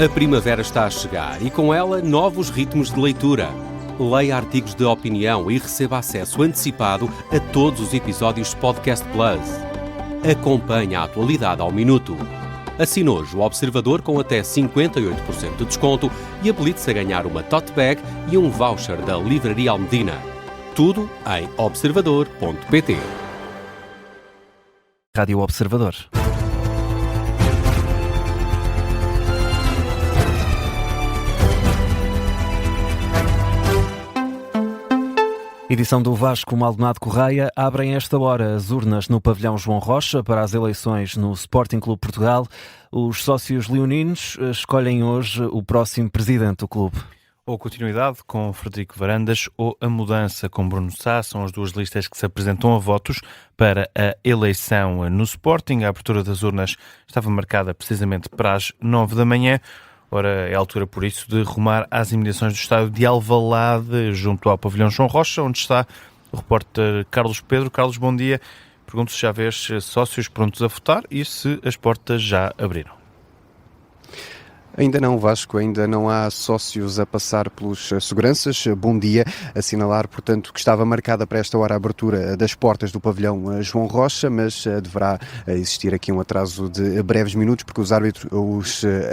A primavera está a chegar e com ela novos ritmos de leitura. Leia artigos de opinião e receba acesso antecipado a todos os episódios Podcast Plus. Acompanhe a atualidade ao minuto. Assine hoje o Observador com até 58% de desconto e habilite-se a ganhar uma tote bag e um voucher da Livraria Almedina. Tudo em observador.pt. Rádio Observador. Edição do Vasco Maldonado Correia. Abrem esta hora as urnas no pavilhão João Rocha para as eleições no Sporting Clube Portugal. Os sócios leoninos escolhem hoje o próximo presidente do clube. Ou continuidade com Frederico Varandas ou a mudança com Bruno Sá são as duas listas que se apresentam a votos para a eleição no Sporting. A abertura das urnas estava marcada precisamente para as 9 da manhã. Ora, é a altura, por isso, de rumar às imediações do estádio de Alvalade, junto ao pavilhão João Rocha, onde está o repórter Carlos Pedro. Carlos, bom dia. Pergunto se já vês sócios prontos a votar e se as portas já abriram. Ainda não, Vasco, ainda não há sócios a passar pelos seguranças. Bom dia. Assinalar, portanto, que estava marcada para esta hora a abertura das portas do pavilhão João Rocha, mas deverá existir aqui um atraso de breves minutos, porque os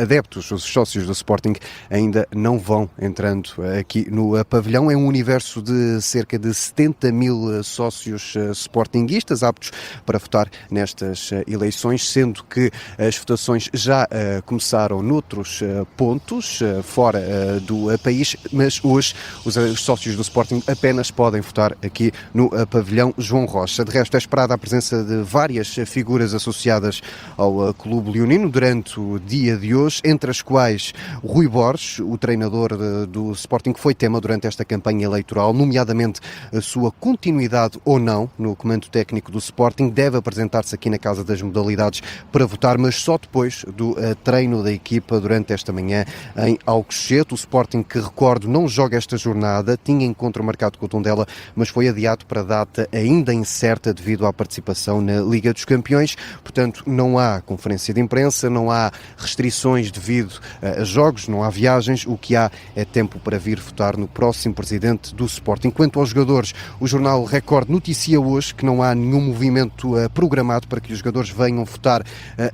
adeptos, os sócios do Sporting ainda não vão entrando aqui no pavilhão. É um universo de cerca de 70 mil sócios sportinguistas aptos para votar nestas eleições, sendo que as votações já começaram noutros pontos fora do país, mas hoje os sócios do Sporting apenas podem votar aqui no pavilhão João Rocha. De resto, é esperada a presença de várias figuras associadas ao clube leonino durante o dia de hoje, entre as quais Rui Borges, o treinador do Sporting, que foi tema durante esta campanha eleitoral, nomeadamente a sua continuidade ou não no comando técnico do Sporting. Deve apresentar-se aqui na Casa das Modalidades para votar, mas só depois do treino da equipa durante esta manhã em Alcochete. O Sporting, que recordo, não joga esta jornada, tinha encontro marcado com o Tondela, mas foi adiado para data ainda incerta devido à participação na Liga dos Campeões. Portanto, não há conferência de imprensa, não há restrições devido a jogos, não há viagens. O que há é tempo para vir votar no próximo presidente do Sporting. Quanto aos jogadores, o jornal Record noticia hoje que não há nenhum movimento programado para que os jogadores venham votar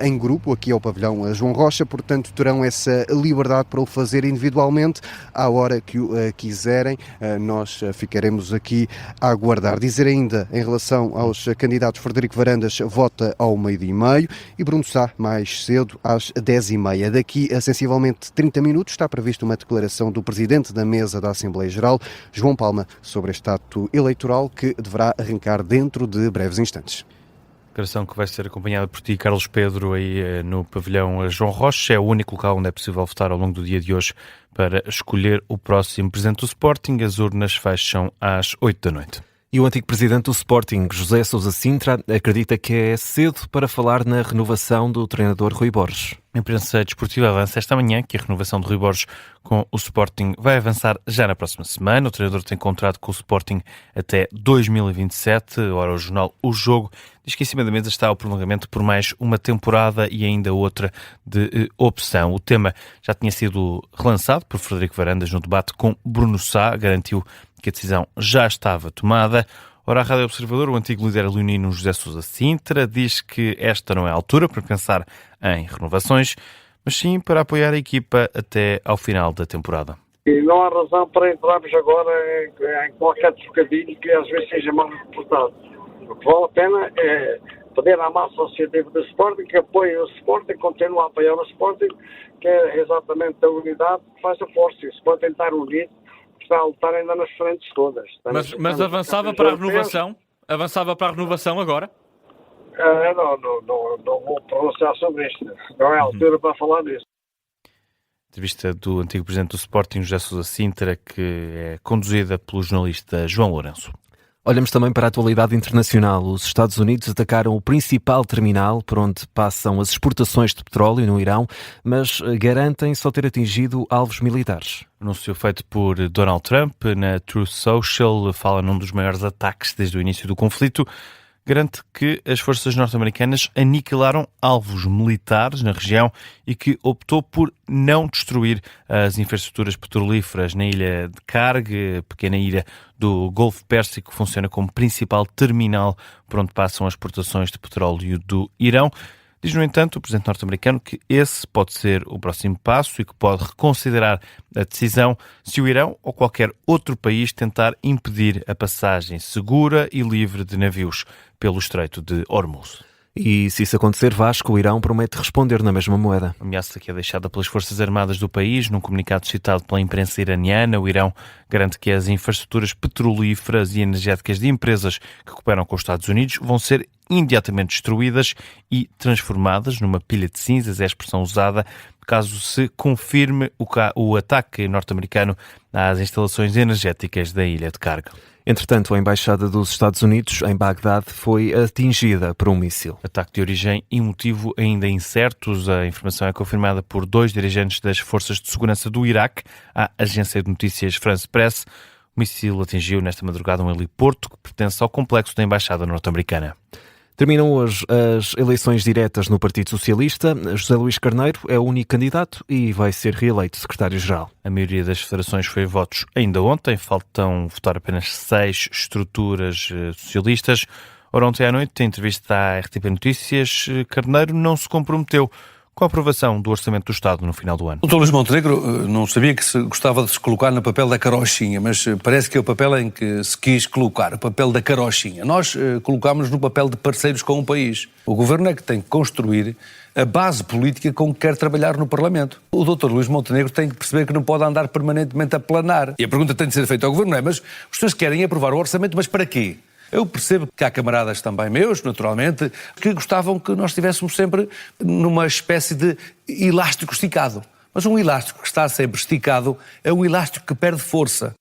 em grupo aqui ao pavilhão João Rocha, portanto terão essa liberdade para o fazer individualmente à hora que o quiserem. Nós ficaremos aqui a aguardar. Dizer ainda em relação aos candidatos: Frederico Varandas vota ao 12h30 e Bruno Sá mais cedo às 10h30. Daqui a sensivelmente 30 minutos está prevista uma declaração do Presidente da Mesa da Assembleia Geral, João Palma, sobre este ato eleitoral que deverá arrancar dentro de breves instantes. Declaração que vai ser acompanhada por ti, Carlos Pedro, aí no pavilhão João Rocha. É o único local onde é possível votar ao longo do dia de hoje para escolher o próximo presidente do Sporting. As urnas fecham às 8 da noite. E o antigo presidente do Sporting, José Sousa Sintra, acredita que é cedo para falar na renovação do treinador Rui Borges. A imprensa desportiva avança esta manhã que a renovação de Rui Borges com o Sporting vai avançar já na próxima semana. O treinador tem contrato com o Sporting até 2027. Ora, o jornal O Jogo diz que em cima da mesa está o prolongamento por mais uma temporada e ainda outra de opção. O tema já tinha sido relançado por Frederico Varandas no debate com Bruno Sá, garantiu que a decisão já estava tomada. Ora, a Rádio Observador, o antigo líder leonino José Sousa Sintra, diz que esta não é a altura para pensar em renovações, mas sim para apoiar a equipa até ao final da temporada. E não há razão para entrarmos agora em qualquer trocadilho que às vezes seja mal interpretado. O que vale a pena é pedir à massa associativa do Sporting que apoie o Sporting, continue a apoiar o Sporting, que é exatamente a unidade que faz a força. E o Sporting está unido, está a lutar ainda nas frentes todas. Mas avançava para a renovação? Avançava para a renovação agora? Não vou pronunciar sobre isto. Não é a altura para falar disso. Entrevista do antigo presidente do Sporting, José Sousa Sintra, que é conduzida pelo jornalista João Lourenço. Olhamos também para a atualidade internacional. Os Estados Unidos atacaram o principal terminal por onde passam as exportações de petróleo no Irão, mas garantem só ter atingido alvos militares. Anúncio feito por Donald Trump na Truth Social fala num dos maiores ataques desde o início do conflito. garante que as forças norte-americanas aniquilaram alvos militares na região e que optou por não destruir as infraestruturas petrolíferas na ilha de Karg, pequena ilha do Golfo Pérsico, que funciona como principal terminal por onde passam as exportações de petróleo do Irão. Diz, no entanto, o presidente norte-americano que esse pode ser o próximo passo e que pode reconsiderar a decisão se o Irão ou qualquer outro país tentar impedir a passagem segura e livre de navios pelo Estreito de Hormuz. E se isso acontecer, Vasco, o Irão promete responder na mesma moeda. A ameaça que é deixada pelas Forças Armadas do país, num comunicado citado pela imprensa iraniana, o Irão garante que as infraestruturas petrolíferas e energéticas de empresas que cooperam com os Estados Unidos vão ser imediatamente destruídas e transformadas numa pilha de cinzas, é a expressão usada, caso se confirme o ataque norte-americano às instalações energéticas da ilha de Karg. Entretanto, a Embaixada dos Estados Unidos em Bagdade foi atingida por um míssil. Ataque de origem e motivo ainda incertos. A informação é confirmada por 2 dirigentes das Forças de Segurança do Iraque à agência de notícias France Press. O míssil atingiu nesta madrugada um heliporto que pertence ao complexo da Embaixada norte-americana. Terminam hoje as eleições diretas no Partido Socialista. José Luís Carneiro é o único candidato e vai ser reeleito secretário-geral. A maioria das federações foi a votos ainda ontem. Faltam votar apenas 6 estruturas socialistas. Ora, ontem à noite, em entrevista à RTP Notícias, Carneiro não se comprometeu com a aprovação do Orçamento do Estado no final do ano. O Dr. Luís Montenegro não sabia que se gostava de se colocar no papel da carochinha, mas parece que é o papel em que se quis colocar, o papel da carochinha. Nós colocámos-nos no papel de parceiros com o país. O Governo é que tem que construir a base política com que quer trabalhar no Parlamento. O Dr. Luís Montenegro tem que perceber que não pode andar permanentemente a planar. E a pergunta tem de ser feita ao Governo, mas os senhores querem aprovar o Orçamento, mas para quê? Eu percebo que há camaradas também meus, naturalmente, que gostavam que nós estivéssemos sempre numa espécie de elástico esticado. Mas um elástico que está sempre esticado é um elástico que perde força.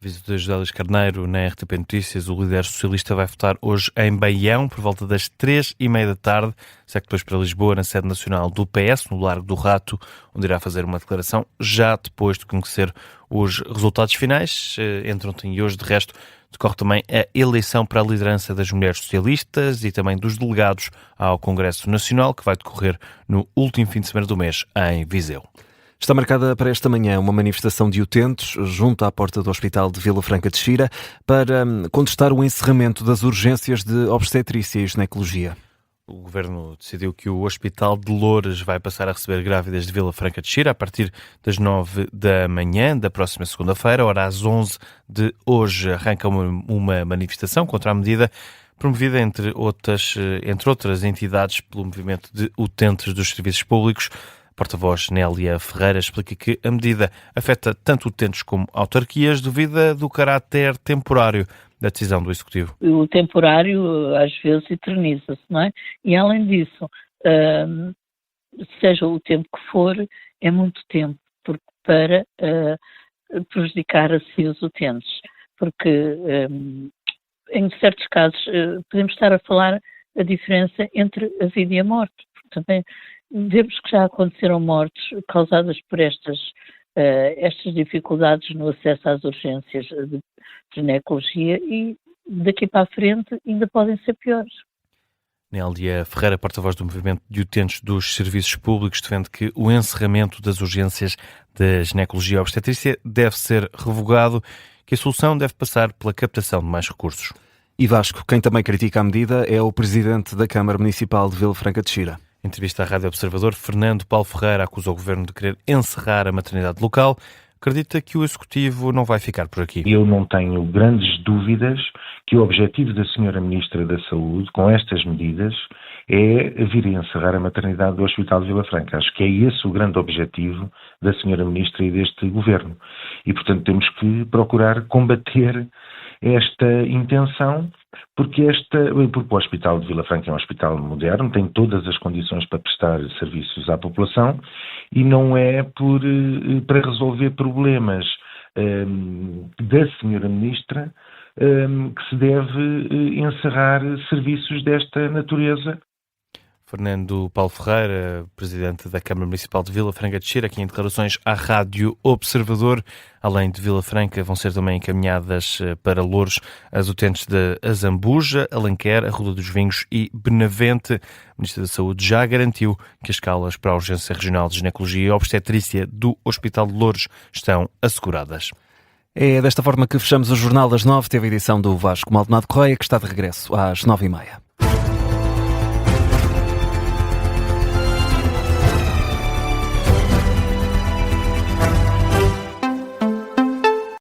Visita de José Luís Carneiro na RTP Notícias. O líder socialista vai votar hoje em Baião, por volta das 3h30 da tarde. Segue depois para Lisboa, na sede nacional do PS, no Largo do Rato, onde irá fazer uma declaração já depois de conhecer os resultados finais. Entre ontem e hoje, de resto, decorre também a eleição para a liderança das mulheres socialistas e também dos delegados ao Congresso Nacional, que vai decorrer no último fim de semana do mês, em Viseu. Está marcada para esta manhã uma manifestação de utentes junto à porta do Hospital de Vila Franca de Xira para contestar o encerramento das urgências de obstetrícia e ginecologia. O Governo decidiu que o Hospital de Loures vai passar a receber grávidas de Vila Franca de Xira a partir das 9 da manhã da próxima segunda-feira. Ora, às 11 de hoje arranca uma manifestação contra a medida, promovida entre outras entidades pelo movimento de utentes dos serviços públicos. A porta-voz Nélia Ferreira explica que a medida afeta tanto utentes como autarquias devido do caráter temporário da decisão do Executivo. O temporário às vezes eterniza-se, não é? E além disso, seja o tempo que for, é muito tempo para prejudicar assim os utentes, porque em certos casos podemos estar a falar a diferença entre a vida e a morte. Também vemos que já aconteceram mortes causadas por estas dificuldades no acesso às urgências de ginecologia e daqui para a frente ainda podem ser piores. Nélia Ferreira, porta-voz do movimento de utentes dos serviços públicos, defende que o encerramento das urgências da ginecologia e obstetrícia deve ser revogado, que a solução deve passar pela captação de mais recursos. E Vasco, quem também critica a medida é o presidente da Câmara Municipal de Vila Franca de Xira. Em entrevista à Rádio Observador, Fernando Paulo Ferreira acusa o Governo de querer encerrar a maternidade local. Acredita que o Executivo não vai ficar por aqui. Eu não tenho grandes dúvidas que o objetivo da Sra. Ministra da Saúde, com estas medidas, é vir a encerrar a maternidade do Hospital de Vila Franca. Acho que é esse o grande objetivo da Sra. Ministra e deste Governo. E, portanto, temos que procurar combater esta intenção, porque o Hospital de Vila Franca é um hospital moderno, tem todas as condições para prestar serviços à população e não é para resolver problemas da Sra. Ministra que se deve encerrar serviços desta natureza. Fernando Paulo Ferreira, presidente da Câmara Municipal de Vila Franca de Xira, aqui em declarações à Rádio Observador. Além de Vila Franca, vão ser também encaminhadas para Loures as utentes de Azambuja, Alenquer, Arruda dos Vinhos e Benavente. O Ministro da Saúde já garantiu que as escalas para a Urgência Regional de Ginecologia e Obstetrícia do Hospital de Loures estão asseguradas. É desta forma que fechamos o Jornal das 9. Teve a edição do Vasco Maldonado Correia, que está de regresso às 9h30.